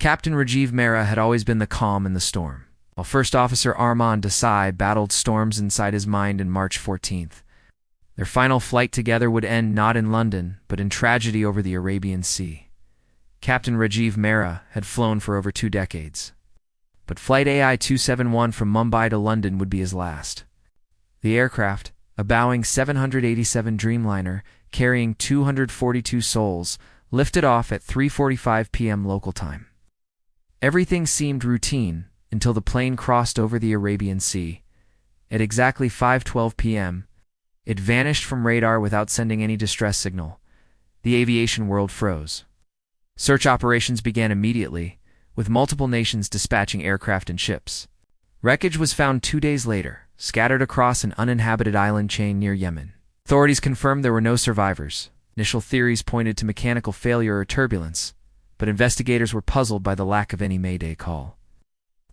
Captain Rajiv Mehra had always been the calm in the storm, while First Officer Armand Desai battled storms inside his mind on March 14th. Their final flight together would end not in London, but in tragedy over the Arabian Sea. Captain Rajiv Mehra had flown for over 2 decades, but Flight AI271 from Mumbai to London would be his last. The aircraft, a Boeing 787 Dreamliner carrying 242 souls, lifted off at 3:45 p.m. local time. Everything seemed routine until the plane crossed over the Arabian Sea. At exactly 5:12 p.m., it vanished from radar without sending any distress signal. The aviation world froze. Search operations began immediately, with multiple nations dispatching aircraft and ships. Wreckage was found 2 days later, scattered across an uninhabited island chain near Yemen. Authorities confirmed there were no survivors. Initial theories pointed to mechanical failure or turbulence, but investigators were puzzled by the lack of any mayday call.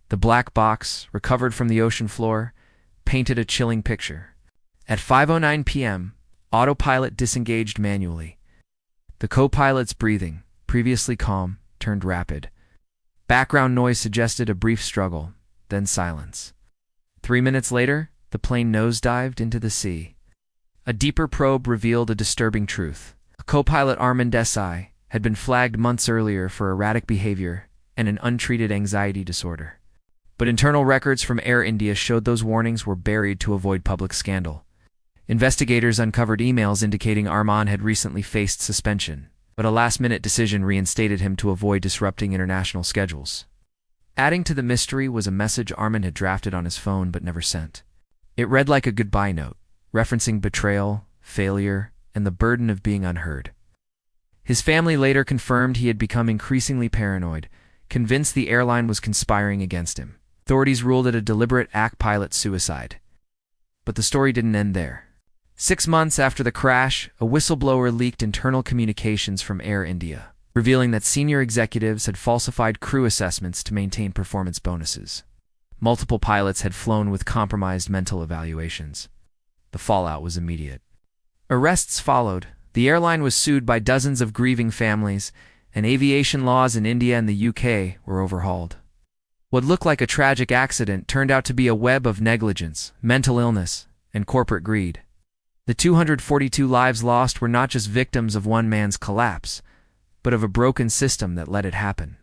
The black box, recovered from the ocean floor, painted a chilling picture. At 5:09 p.m., autopilot disengaged manually. The co-pilot's breathing, previously calm, turned rapid. Background noise suggested a brief struggle, then silence. 3 minutes later, the plane nosedived into the sea. A deeper probe revealed a disturbing truth. Co-pilot Armand Desai had been flagged months earlier for erratic behavior and an untreated anxiety disorder. But internal records from Air India showed those warnings were buried to avoid public scandal. Investigators uncovered emails indicating Armand had recently faced suspension, but a last-minute decision reinstated him to avoid disrupting international schedules. Adding to the mystery was a message Armand had drafted on his phone but never sent. It read like a goodbye note, referencing betrayal, failure, and the burden of being unheard. His family later confirmed he had become increasingly paranoid, convinced the airline was conspiring against him. Authorities ruled it a deliberate pilot suicide. But the story didn't end there. 6 months after the crash, a whistleblower leaked internal communications from Air India, revealing that senior executives had falsified crew assessments to maintain performance bonuses. Multiple pilots had flown with compromised mental evaluations. The fallout was immediate. Arrests followed. The airline was sued by dozens of grieving families, and aviation laws in India and the UK were overhauled. What looked like a tragic accident turned out to be a web of negligence, mental illness, and corporate greed. The 242 lives lost were not just victims of one man's collapse, but of a broken system that let it happen.